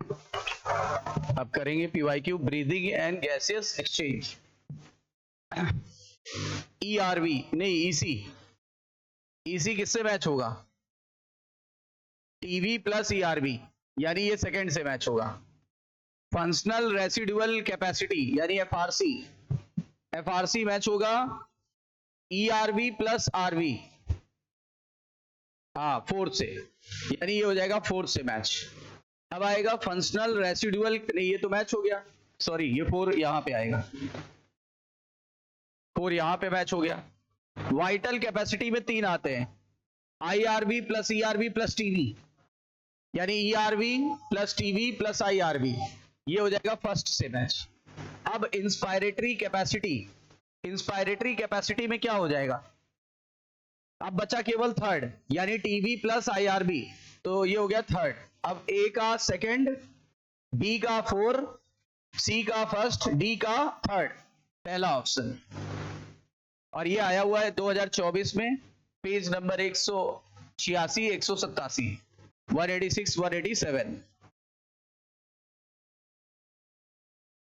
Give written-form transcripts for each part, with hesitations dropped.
अब करेंगे PYQ, breathing and gaseous exchange. ERV नहीं, ईसी। ईसी किससे मैच होगा? टीवी प्लस ईआरवी, यानी ये सेकंड से मैच होगा। फंक्शनल रेसिडुअल कैपेसिटी यानी एफआरसी, एफआरसी मैच होगा ईआरवी प्लस आरवी, हाँ फोर्थ से, यानी ये हो जाएगा फोर्थ से मैच। अब आएगा फंक्शनल रेसिडुअल, ये तो मैच हो गया, सॉरी ये 4 यहां पे आएगा, 4 यहां पे मैच हो गया। वाइटल कैपेसिटी में 3 आते हैं, IRV plus ERV plus TV, यानी ERV plus TV plus IRV, ये हो जाएगा फर्स्ट से मैच। अब इंस्पायरेटरी कैपेसिटी, इंस्पायरेटरी कैपेसिटी में क्या हो जाएगा? अब बचा केवल थर्ड, यानी टीवी प्लस आईआरबी, तो ये हो गया थर्ड। अब ए का सेकंड, बी का 4, सी का फर्स्ट, डी का थर्ड, पहला ऑप्शन। और ये आया हुआ है 2024 में, page number 186, 187, 186, 187।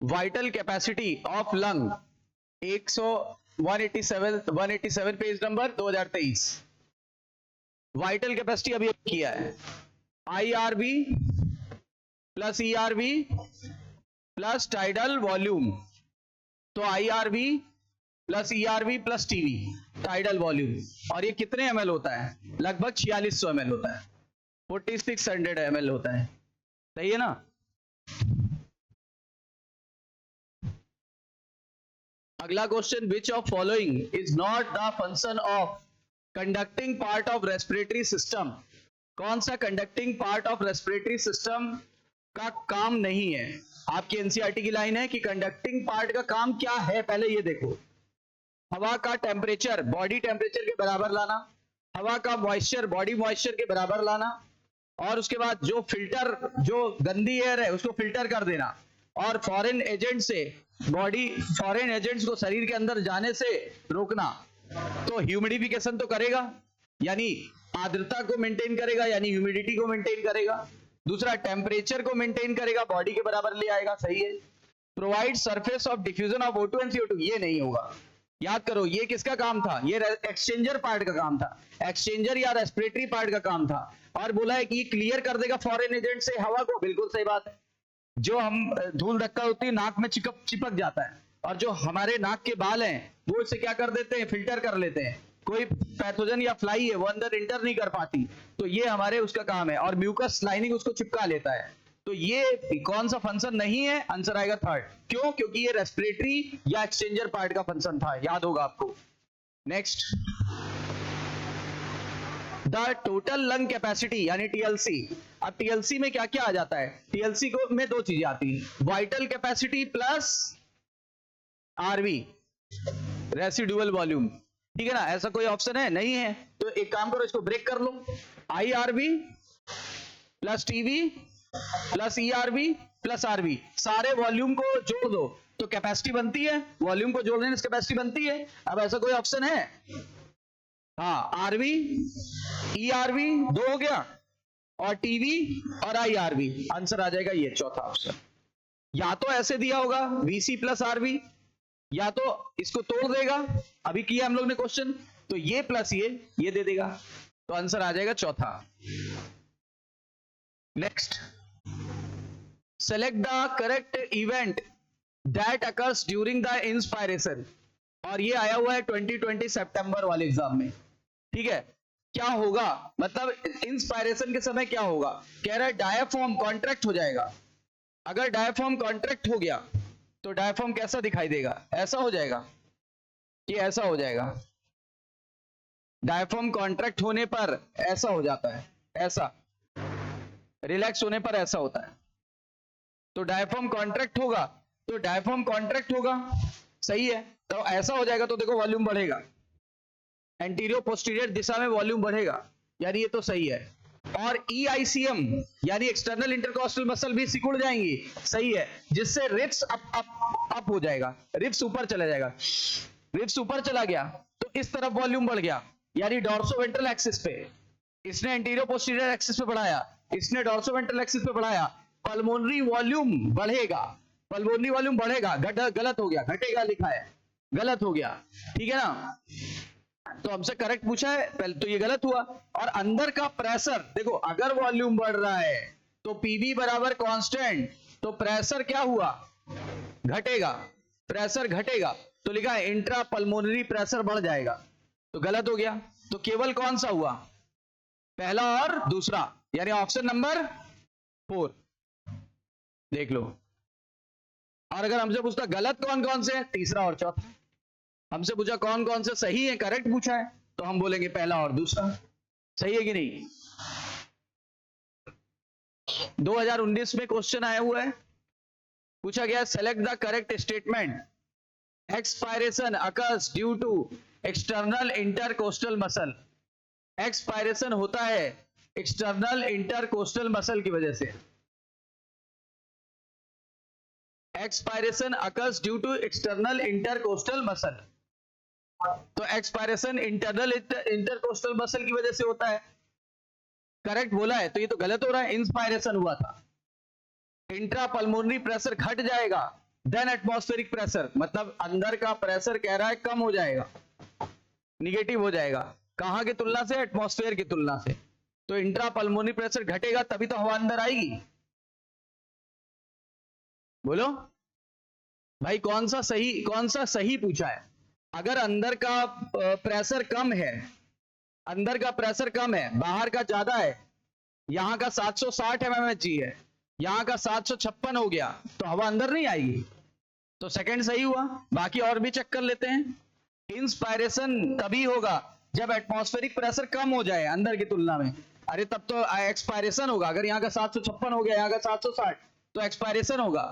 Vital capacity of lung 187 page number 2023। Vital capacity अभी किया है, IRV plus ERV plus tidal volume, तो IRV plus ERV plus TV tidal volume, और ये कितने एमएल होता है? लगभग 4600 एमएल होता है, 4600 एमएल होता है, सही है ना? अगला question, which of following is not the function of conducting part of respiratory system? कौन सा conducting part of respiratory system का काम नहीं है? आपकी एनसीईआरटी की लाइन है कि कंडक्टिंग पार्ट का काम क्या है, पहले ये देखो। हवा का टेम्परेचर बॉडी टेम्परेचर के बराबर लाना, हवा का मॉइस्चर बॉडी मॉइस्चर के बराबर लाना, और उसके बाद जो फिल्टर, जो गंदी एयर है उसको फिल्टर कर देना, और फॉरेन एजेंट से बॉडी, फॉरेन एजेंट्स को शरीर के अंदर जाने से रोकना। तो ह्यूमिडिफिकेशन तो करेगा, यानी आर्द्रता को मेंटेन करेगा, यानी ह्यूमिडिटी को मेंटेन करेगा। दूसरा टेम्परेचर को मेंटेन करेगा, बॉडी के बराबर ले आएगा, सही है। Provide surface of diffusion of O2 and CO2, ये नहीं होगा। याद करो ये किसका काम था? ये एक्सचेंजर पार्ट का काम था, एक्सचेंजर या रेस्पिरेटरी पार्ट का काम था। और बोला है कि क्लियर कर देगा फॉरेन एजेंट से हवा को, बिल्कुल सही बात है। जो हम धूल धक्का होती है नाक में चिपक जाता है, और जो हमारे नाक के बाल हैं वो इसे क्या कर देते हैं? फिल्टर कर लेते हैं। कोई पैथोजन या फ्लाई है वो अंदर इंटर नहीं कर पाती, तो ये हमारे उसका काम है, और म्यूकस लाइनिंग उसको चिपका लेता है। तो ये कौन सा फंक्शन नहीं है? आंसर आएगा थर्ड। क्यों? क्योंकि ये रेस्पिरेटरी या एक्सचेंजर पार्ट का फंक्शन था, याद होगा आपको। Next, the total lung capacity यानी टीएलसी। अब टीएलसी में क्या क्या आ जाता है? टीएलसी को में 2 चीजें आती हैं, vital capacity plus RV, residual volume, ठीक है ना? ऐसा कोई ऑप्शन है? नहीं है। तो एक काम करो, इसको ब्रेक कर लो, IRV plus TV plus ERV plus RV, सारे वॉल्यूम को जोड़ दो तो कैपेसिटी बनती है, वॉल्यूम को जोड़ने से कैपेसिटी बनती है। अब ऐसा कोई ऑप्शन है? हाँ, आरवी ईआरवी 2 हो गया, और टीवी और आईआरवी, आंसर आ जाएगा ये चौथा ऑप्शन। या तो ऐसे दिया होगा वीसी प्लस आरवी, या तो इसको तोड़ देगा, अभी किया हम लोग ने क्वेश्चन, तो ये प्लस ये दे देगा, तो आंसर आ जाएगा चौथा। Next, select the correct event that occurs during the inspiration, और ये आया हुआ है 2020 सितंबर वाले एग्जाम में, ठीक है? क्या होगा मतलब इंस्पायरेशन के समय क्या होगा? कह रहा है डायाफ्राम कॉन्ट्रैक्ट हो जाएगा। अगर डायाफ्राम कॉन्ट्रैक्ट हो गया तो डायाफ्राम कैसा दिखाई देगा? ऐसा हो जाएगा कि ऐसा हो जाएगा? डायाफ्राम कॉन्ट्रैक्ट होने पर ऐसा हो जाता है, ऐसा रिलैक्स होने पर ऐसा होता है। तो डायाफ्राम कॉन्ट्रैक्ट होगा तो डायाफ्राम कॉन्ट्रैक्ट होगा, सही है। तो ऐसा हो जाएगा तो देखो वॉल्यूम बढ़ेगा, एंटीरियर पोस्टीरियर दिशा में वॉल्यूम बढ़ेगा, यानी ये तो सही है। और EICM यानी एक्सटर्नल इंटरकॉस्टल मसल भी सिकुड़ जाएंगी, सही है, जिससे रिब्स अप हो जाएगा, रिब्स ऊपर चला जाएगा। रिब्स ऊपर चला गया तो इस तरफ वॉल्यूम बढ़ गया, यानी डॉर्सोवेंट्रल एक्सिस पे। इसने एंटीरियर पोस्टीरियर एक्सिस पे बढ़ाया, इसने डॉर्सोवेंट्रल एक्सिस पे बढ़ाया, पल्मोनरी वॉल्यूम बढ़ेगा, पल्मोनरी वॉल्यूम बढ़ेगा, गलत हो गया, घटेगा लिखा है, गलत हो गया, ठीक है ना। तो हमसे करेक्ट पूछा है, पहले तो ये गलत हुआ। और अंदर का प्रेशर देखो, अगर वॉल्यूम बढ़ रहा है तो पीवी बराबर कांस्टेंट, तो प्रेशर क्या हुआ, घटेगा, प्रेशर घटेगा, तो लिखा है इंट्रा पल्मोनरी प्रेशर बढ़ जाएगा, तो गलत हो गया। तो केवल कौन सा हुआ, पहला और दूसरा, यानी ऑप्शन नंबर 4 देख लो। और अगर हमसे पूछता गलत कौन कौन से है, तीसरा और चौथा। हमसे पूछा कौन कौन से सही है, करेक्ट पूछा है, तो हम बोलेंगे पहला और दूसरा। सही है कि नहीं। 2019 में क्वेश्चन आया हुआ है, पूछा गया select the correct statement, expiration occurs due to external intercostal muscle. Expiration होता है एक्सटर्नल इंटरकोस्टल मसल की वजह से। Expiration occurs due to external intercostal muscle, तो एक्सपायरेशन इंटरनल इंटरकोस्टल मसल की वजह से होता है, करेक्ट बोला है। तो ये तो गलत हो रहा है, इंस्पायरेशन हुआ था। इंट्रा पल्मोनरी प्रेशर घट जाएगा देन एटमॉस्फेरिक प्रेशर, मतलब अंदर का प्रेशर कह रहा है कम हो जाएगा, निगेटिव हो जाएगा, कहां की तुलना से, एटमॉस्फेयर की तुलना से। तो इंट्रा पल्मोनरी प्रेशर घटेगा तभी तो हवा अंदर आएगी। बोलो भाई कौन सा सही पूछा है। अगर अंदर का प्रेशर कम है, अंदर का प्रेशर कम है, बाहर का ज्यादा है, यहां का 760 mmHg है, यहां का 756 हो गया, तो हवा अंदर नहीं आएगी, तो सेकंड सही हुआ। बाकी और भी चेक कर लेते हैं। इंस्पायरेशन तभी होगा जब एटमॉस्फेरिक प्रेशर कम हो जाए अंदर की तुलना में, अरे तब तो एक्सपायरेशन होगा। अगर यहाँ का 756 हो गया, यहाँ का 760, तो एक्सपायरेशन होगा,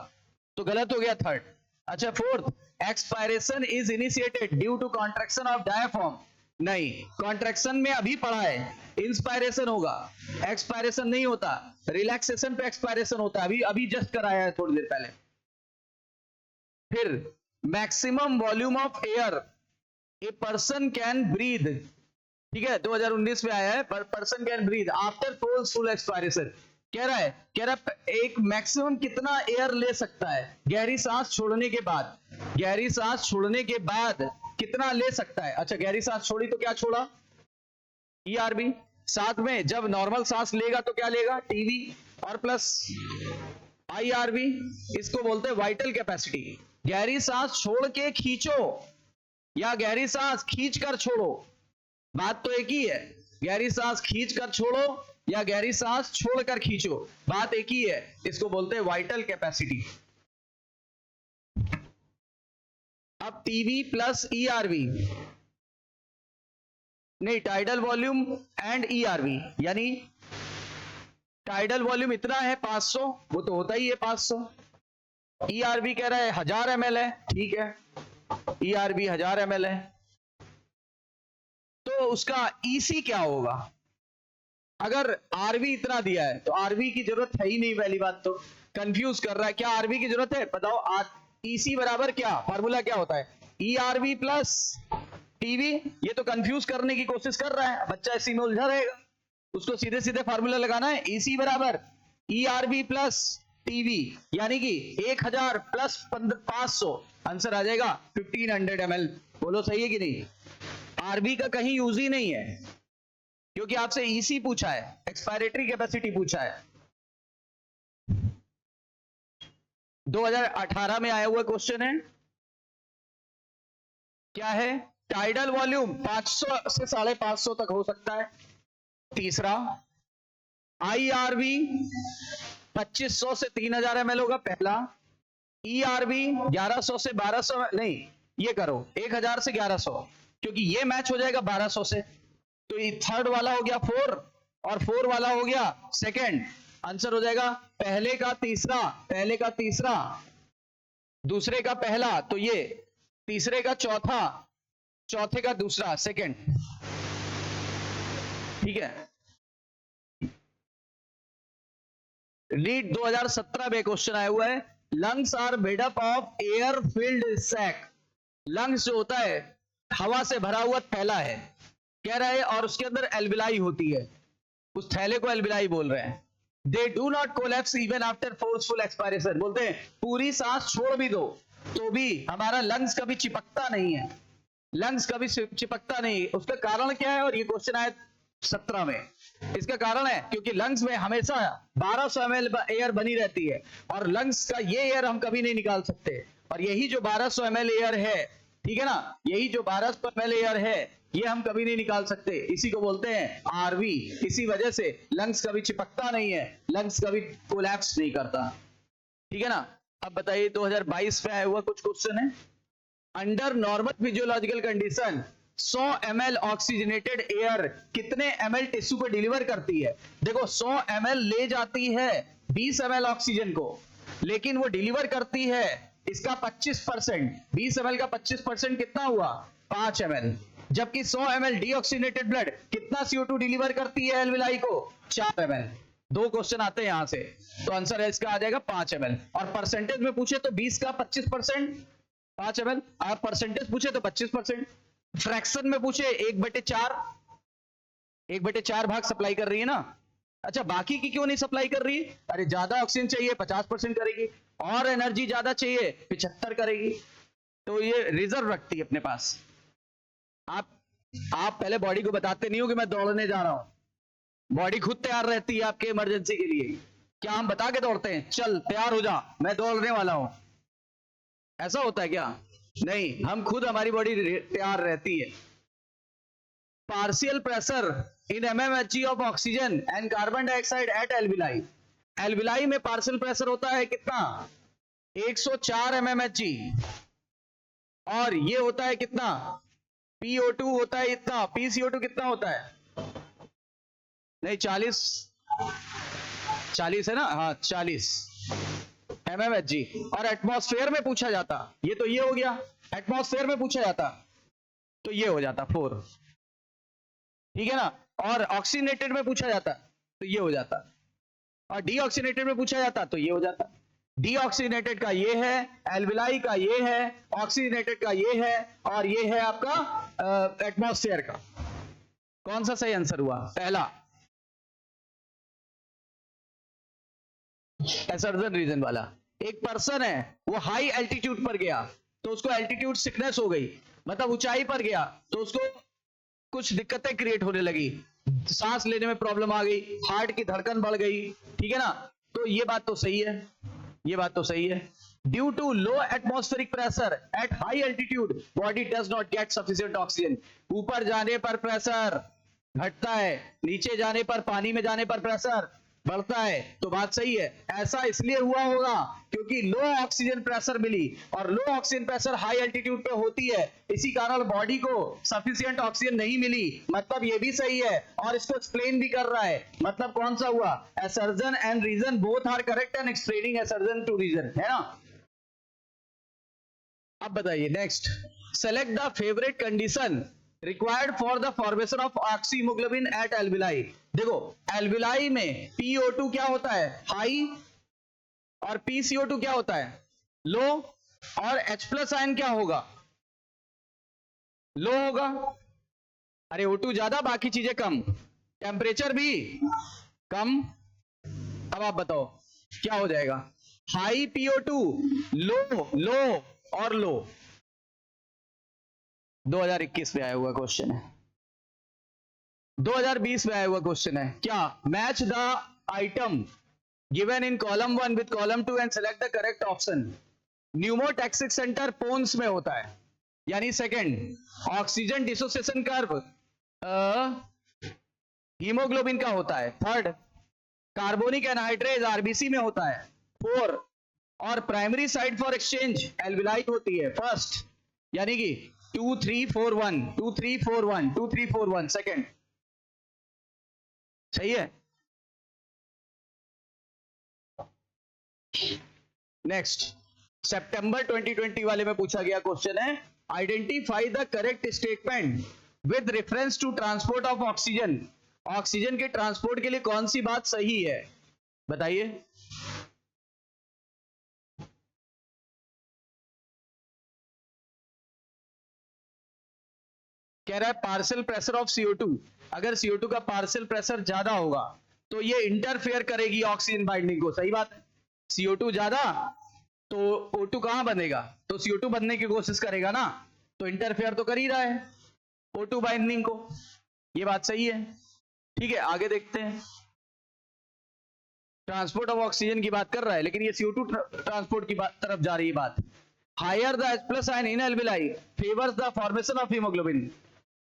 तो गलत हो गया थर्ड। अच्छा fourth, expiration is initiated due to contraction of diaphragm, नहीं, कॉन्ट्रैक्शन में अभी पढ़ा है इंस्पायरेशन होगा, एक्सपायरेशन नहीं होता, रिलैक्सेशन पे एक्सपायरेशन होता है, अभी जस्ट कराया है थोड़ी देर पहले। फिर maximum volume of air a person can breathe, ठीक है, 2019 में आया है, person can breathe after full expiration. कह रहा है एक मैक्सिमम कितना एयर ले सकता है गहरी सांस छोड़ने के बाद, गहरी सांस छोड़ने के बाद कितना ले सकता है। अच्छा गहरी सांस छोड़ी तो क्या छोड़ा, ईआरबी, साथ में जब नॉर्मल सांस लेगा तो क्या लेगा, टीवी, और प्लस आईआरबी, इसको बोलते हैं वाइटल कैपेसिटी। गहरी सांस छोड़ के खींचो या गहरी सांस खींच कर छोड़ो, बात तो एक ही है। गहरी सांस खींच कर छोड़ो या गहरी सांस छोड़कर खींचो, बात एक ही है, इसको बोलते हैं वाइटल कैपेसिटी। अब टीवी प्लस ईआरवी, नहीं, टाइडल वॉल्यूम एंड ईआरवी, यानी टाइडल वॉल्यूम इतना है 500, वो तो होता ही है 500, ईआरवी कह रहा है 1000 ml है, ठीक है, ईआरवी 1000 ml है, तो उसका ईसी क्या होगा। अगर आरवी इतना दिया है तो आरवी की जरूरत है ही नहीं, पहली बात तो कंफ्यूज कर रहा है, क्या आरवी की जरूरत है, बताओ। ईसी बराबर क्या, फार्मूला क्या होता है, ईआरवी प्लस टीवी, ये तो कंफ्यूज करने की कोशिश कर रहा है बच्चा, इसी में उलझा रहेगा, उसको सीधे सीधे फार्मूला लगाना है, ईसी बराबर ईआरवी प्लस टीवी, यानी कि 1000 प्लस 500, आंसर आ जाएगा 1500 ml। बोलो सही है कि नहीं। आरबी का कहीं यूज ही नहीं है, क्योंकि आपसे ईसी पूछा है, एक्सपायरेटरी कैपेसिटी पूछा है। 2018 में आया हुआ क्वेश्चन है, क्या है, टाइडल वॉल्यूम 500 से 550 तक हो सकता है, तीसरा। आईआरवी 2500 से 3000 ml होगा, पहला। ईआरवी 1100 से 1200, नहीं ये करो 1000 से 1100, क्योंकि ये मैच हो जाएगा 1200 से, तो ये थर्ड वाला हो गया 4 और 4 वाला हो गया सेकंड, आंसर हो जाएगा पहले का तीसरा, पहले का तीसरा, दूसरे का पहला, तो ये तीसरे का चौथा, चौथे का दूसरा, सेकंड, ठीक है। नीट 2017 में क्वेश्चन आया हुआ है, lungs are made up of air filled sac, lungs जो होता है हवा से भरा हुआ थैला है, कह रहा है, और उसके अंदर एल्विलाई होती है, उस थैले को एल्विलाई बोल रहे हैं। They do not collapse even after forceful expiration. बोलते हैं पूरी सांस छोड़ भी दो तो भी हमारा लंग्स कभी चिपकता नहीं है, लंग्स कभी चिपकता नहीं। उसका कारण क्या है, और ये क्वेश्चन आया 17 में। इसका कारण है क्योंकि लंग्स में हमेशा 1200 ml एयर बनी रहती है, और लंग्स का ये एयर हम कभी नहीं निकाल सकते। और यही जो 1200 ml एयर है, ठीक है ना, यही जो 1200 ml एयर है, ये हम कभी नहीं निकाल सकते। इसी को बोलते हैं आरवी। इसी वजह से लंग्स कभी चिपकता नहीं है, लंग्स कभी कोलैप्स नहीं करता, ठीक है ना। अब बताइए 2022 में आया हुआ कुछ क्वेश्चन है। Under normal physiological condition 100 ml oxygenated air कितने ml टिश्यू को डिलीवर करती है? देखो 100 ml ले जाती है 20 ml ऑक्सीजन को, लेकिन वो डिलीवर करती है इसका 25%। 20 ml का 25% कितना हुआ? 5 ml। जबकि 100 ml डीऑक्सीजनेटेड ब्लड कितना CO2 डिलीवर करती है एल्विलाई को? 4 ml। दो क्वेश्चन आते हैं यहां से, तो आंसर है इसका आ जाएगा 5 ml। और परसेंटेज में पूछे तो 20 का 25%, 5 ml। आप परसेंटेज पूछे तो 25%। फ्रैक्शन में पूछे 1/4, 1/4 भाग सप्लाई कर रही है ना। अच्छा, बाकी की क्यों नहीं सप्लाई कर रही है? अरे ज्यादा ऑक्सीजन चाहिए 50% करेगी, और एनर्जी ज्यादा चाहिए 75 करेगी, तो ये रिजर्व रखती है अपने पास। आप पहले बॉडी को बताते नहीं हो कि मैं दौड़ने जा रहा हूं, बॉडी खुद तैयार रहती है आपके इमरजेंसी के लिए। क्या हम बता के दौड़ते हैं चल तैयार हो जा मैं दौड़ने वाला हूं? ऐसा होता है क्या? नहीं, हम खुद, हमारी बॉडी तैयार रहती है। Partial pressure in mmHg of oxygen and carbon dioxide eight alveoli. Alveoli में पार्शियल प्रेशर होता है कितना? 104 mmHg। और ये होता है कितना? PO2 होता है इतना। PCO2 कितना होता है? नहीं 40 है ना, हाँ 40 mmHg। और एटमॉस्फेयर में पूछा जाता, ये तो ये हो गया, एटमॉस्फेयर में पूछा जाता तो ये हो जाता 4, ठीक है ना। और ऑक्सीनेटेड में पूछा जाता तो ये हो जाता, और डीऑक्सीनेटेड में पूछा जाता तो ये हो जाता। डीऑक्सीनेटेड का ये है, एल्विलाई का ये है, ऑक्सीनेटेड का ये है, और ये है आपका एटमॉस्फेयर का। कौन सा सही आंसर हुआ? पहला, एसर्जन रीजन वाला। एक पर्सन है वो हाई एल्टीट्यूड पर गया तो उसको एल्टीट्यूड सिकनेस हो गई, मतलब ऊंचाई पर गया तो उसको कुछ दिक्कतें क्रिएट होने लगी, सांस लेने में प्रॉब्लम आ गई, हार्ट की धड़कन बढ़ गई, ठीक है ना। तो ये बात तो सही है, ये बात तो सही है। Due to low atmospheric pressure at high altitude body does not get sufficient oxygen. ऊपर जाने पर प्रेशर घटता है, नीचे जाने पर, पानी में जाने पर प्रेशर बढ़ता है, तो बात सही है। ऐसा इसलिए हुआ होगा क्योंकि लो ऑक्सीजन प्रेशर मिली, और लो ऑक्सीजन प्रेशर हाई एल्टीट्यूड पे होती है, इसी कारण बॉडी को सफिशिएंट ऑक्सीजन नहीं मिली। मतलब ये भी सही है, और इसको एक्सप्लेन भी कर रहा है। मतलब कौन सा हुआ? Assertion and reason both are correct and explaining assertion to reason, है ना। अब बताइए next, select the favourite condition required for the formation of oxyhaemoglobin at alveoli. देखो एल्विलाई में PO2 क्या होता है? हाई, और PCO2 क्या होता है? लो, और H+ आयन क्या होगा? लो होगा। अरे O2 ज्यादा, बाकी चीजें कम, टेम्परेचर भी कम। अब आप बताओ क्या हो जाएगा? हाई PO2, लो, लो और लो। 2021 में आया हुआ क्वेश्चन है, 2020 में आया हुआ क्वेश्चन है। क्या? Match the item given in column 1 with column 2 and select the correct option. Pneumotaxic centre pons में होता है, यानी second. Oxygen dissociation curve haemoglobin का होता है। थर्ड, कार्बोनिक एनहाइड्रेज RBC में होता है। 4, और primary site for exchange alveoli होती है। फर्स्ट, यानी कि 2 3 4 1 2 3 4 1 2 3 4 1 सेकेंड, सही है। नेक्स्ट, सितंबर 2020 वाले में पूछा गया क्वेश्चन है, identify the correct statement with reference to transport of oxygen. Oxygen के ट्रांसपोर्ट के लिए कौन सी बात सही है? बताइए। कह रहा है पार्शियल प्रेशर ऑफ CO2। अगर CO2 का पार्शियल प्रेशर ज्यादा होगा तो ये इंटरफेयर करेगी ऑक्सीजन बाइंडिंग को, सही बात है। CO2 ज्यादा तो O2 कहां बनेगा, तो CO2 बनने की कोशिश करेगा ना, तो इंटरफेयर तो कर ही रहा है O2 बाइंडिंग को, ये बात सही है। ठीक है, आगे देखते हैं। ट्रांसपोर्ट ऑफ ऑक्सीजन की बात कर रहा है, लेकिन ये CO2 ट्रांसपोर्ट की तरफ जा रही है बात। Higher the H+ ion in alveoli favours the formation of haemoglobin.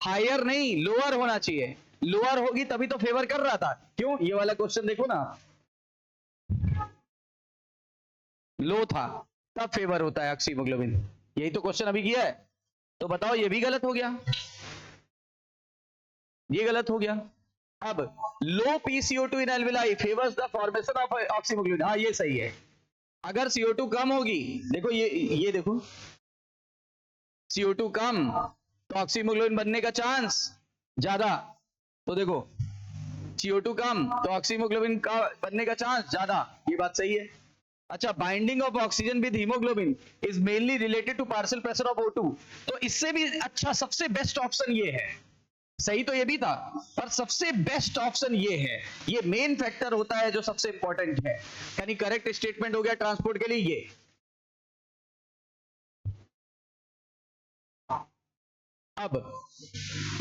Higher नहीं, लोअर होना चाहिए, लोअर होगी तभी तो फेवर कर रहा था। क्यों, ये वाला क्वेश्चन देखो ना, लो था तब फेवर होता है ऑक्सीमोग्लोबिन, यही तो क्वेश्चन अभी किया है। तो बताओ ये भी गलत हो गया, ये गलत हो गया। अब लो PCO2 in alveoli favours the formation of oxyhaemoglobin, हाँ ये सही है। अगर CO2 कम होगी, देखो ये देखो, CO2 कम तो ऑक्सीमोग्लोबिन बनने का चांस ज्यादा, तो देखो CO2 कम तो ऑक्सीमोग्लोबिन का बनने का चांस ज्यादा, ये बात सही है। अच्छा, binding of oxygen with haemoglobin is mainly related to partial pressure of O2, तो इससे भी अच्छा सबसे बेस्ट ऑप्शन ये है। सही तो ये भी था, पर सबसे बेस्ट ऑप्शन ये है, ये मेन फैक्टर होता है जो सबसे इंपॉर्टेंट है, यानी करेक्ट स्टेटमेंट हो गया ट्रांसपोर्ट के लिए ये। अब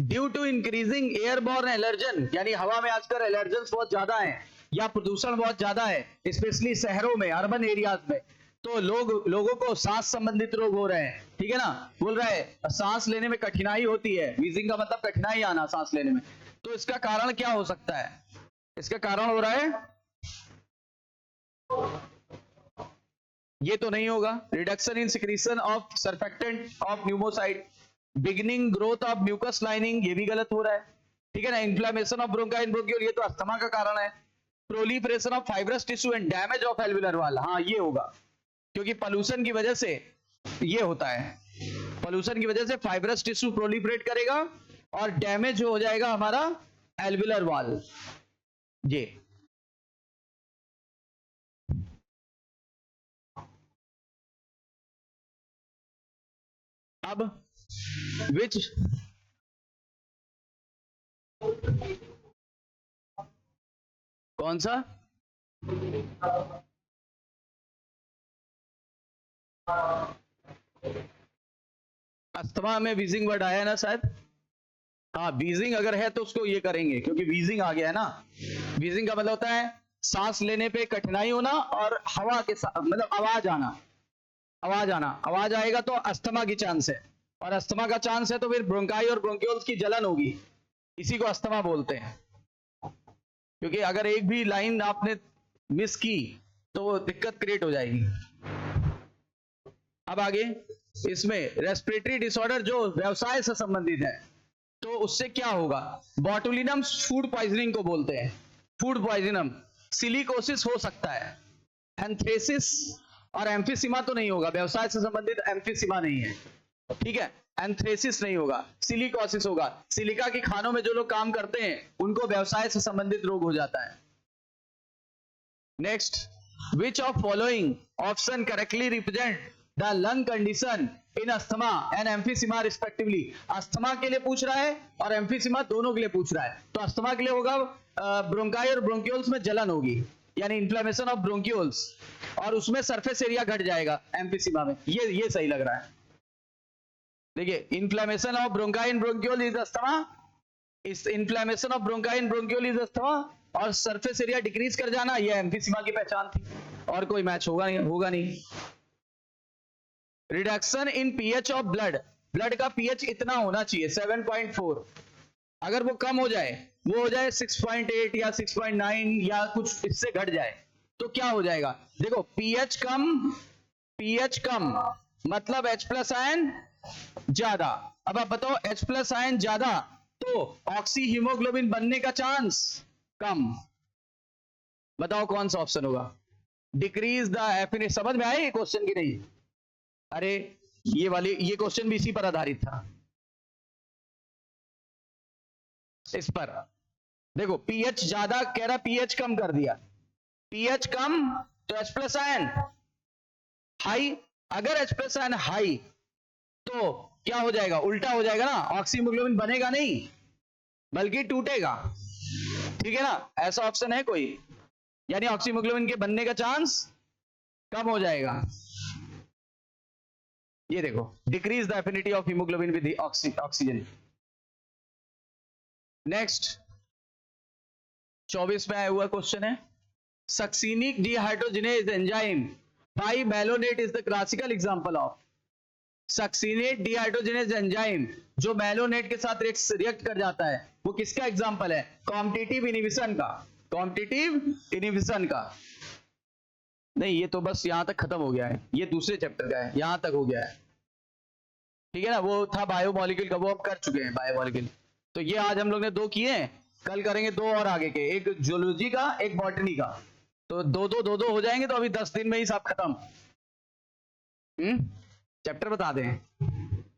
due to increasing airborne allergen, यानी हवा में आजकल एलर्जन बहुत ज्यादा है या प्रदूषण बहुत ज्यादा है, स्पेशली शहरों में, अर्बन एरियाज में, तो लोगों को सांस संबंधित रोग हो रहे हैं। ठीक है ना, बोल रहा है सांस लेने में कठिनाई होती है, वीजिंग का मतलब कठिनाई आना सांस लेने में। तो इसका कारण क्या हो सकता है, इसका कारण हो रहा है, ये तो नहीं होगा, reduction in secretion of surfactant of pneumocyte, beginning growth of mucus lining, ये भी गलत हो रहा है। ठीक है ना, inflammation of bronchi and bronchiole, ये तो अस्थमा का कारण है। Proliferation of fibrous tissue and damage of alveolar wall, हाँ ये होगा, क्योंकि पॉल्यूशन की वजह से ये होता है, पॉल्यूशन की वजह से फाइब्रस टिश्यू प्रोलिफरेट करेगा और डैमेज हो जाएगा हमारा एल्वियुलर वॉल। ये अब विच कौन सा, अस्थमा में वीजिंग वर्ड आया ना शायद, हाँ वीजिंग अगर है तो उसको ये करेंगे, क्योंकि वीजिंग आ गया है ना। वीजिंग का मतलब होता है सांस लेने पे कठिनाई होना और हवा के साथ मतलब आवाज आना, आवाज आएगा तो अस्थमा की चांस है, और अस्थमा का चांस है तो फिर ब्रोंकाई और ब्रोंक्यूल्स की जलन होगी, इसी को अस्थमा बोलते हैं। क्योंकि अगर एक भी लाइन आपने मिस की तो दिक्कत क्रिएट हो जाएगी। अब आगे इसमें रेस्पिरेटरी डिसऑर्डर जो व्यवसाय से संबंधित है, तो उससे क्या होगा, बॉटुलिनम फूड पॉइजनिंग को बोलते हैं, फूड पॉइजनम, सिलिकोसिस हो सकता है, एंथ्रेसिस और एम्फिसीमा तो नहीं होगा, व्यवसाय से संबंधित एम्फिसीमा नहीं है। ठीक है, एंथ्रेसिस नहीं होगा, सिलिकोसिस होगा, सिलिका के खानों में जो लोग काम करते हैं उनको व्यवसाय से संबंधित रोग हो जाता है। Next, which of following option correctly represent the lung condition in asthma and emphysema respectively. Asthma के लिए पूछ रहा है और एम्फिसीमा दोनों के लिए पूछ रहा है। तो अस्थमा के लिए होगा ब्रोंकाई और ब्रोंक्यूल्स में जलन होगी, यानी इन्फ्लेमेशन ऑफ ब्रोंक्यूल्स, और उसमें सरफेस एरिया घट जाएगा एम्फिसीमा में, ये सही लग रहा है। देखिए, inflammation of bronchi and bronchiole is asthma, इस inflammation of bronchi and bronchiole is asthma, और सरफेस एरिया डिक्रीज कर जाना ये एम्फिसीमा की पहचान थी, और कोई मैच होगा नहीं। Reduction in pH of blood, blood का पीएच इतना होना चाहिए 7.4, अगर वो कम हो जाए, वो हो जाए 6.8 या 6.9 या कुछ इससे घट जाए तो क्या हो जाएगा, देखो पीएच कम मतलब H+ आयन ज्यादा। अब आप बताओ H+ आयन ज्यादा तो ऑक्सी हीमोग्लोबिन बनने का चांस कम, बताओ कौन सा ऑप्शन होगा, डिक्रीज द एफिनिटी। समझ में आया ये क्वेश्चन की नहीं, अरे ये क्वेश्चन भी इसी पर आधारित था, इस पर देखो पीएच ज्यादा कह रहा, पीएच कम कर दिया, पीएच कम तो H+ आयन हाई, अगर H+ आयन हाई तो क्या हो जाएगा, उल्टा हो जाएगा ना, ऑक्सीहीमोग्लोबिन बनेगा नहीं बल्कि टूटेगा। ठीक है ना, ऐसा ऑप्शन है कोई, यानी ऑक्सीमोग्लोबिन के बनने का चांस कम हो जाएगा। ये देखो, decrease the affinity of haemoglobin with oxygen. Next 24 में आया हुआ क्वेश्चन है, succinic dehydrogenase enzyme by malonate is the classical example of. Succinate dehydrogenase enzyme जो मेलोनेट के साथ रिएक्ट कर जाता है, वो किसका एग्जांपल है? कॉम्पिटिटिव इनहिबिशन का। कॉम्पिटिटिव इनहिबिशन का नहीं, ये तो बस यहां तक खत्म हो गया है, ये दूसरे चैप्टर का है, यहां तक हो गया है। ठीक है ना, वो था बायोमोलिक्यूल का, वो हम कर चुके हैं बायोमोलिक्यूल। तो ये आज हम लोग ने 2 किए हैं, कल करेंगे 2 और आगे के, एक जूलॉजी का एक बॉटनी का। तो 2-2 हो जाएंगे, तो अभी 10 दिन में ही सब खत्म। चैप्टर बता दें,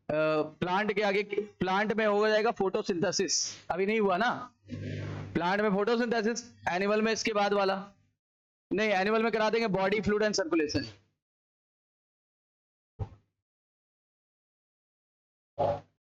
प्लांट के आगे, प्लांट में हो जाएगा फोटोसिंथेसिस, अभी नहीं हुआ ना प्लांट में फोटोसिंथेसिस। एनिमल में इसके बाद वाला नहीं, एनिमल में करा देंगे बॉडी फ्लूइड एंड सर्कुलेशन।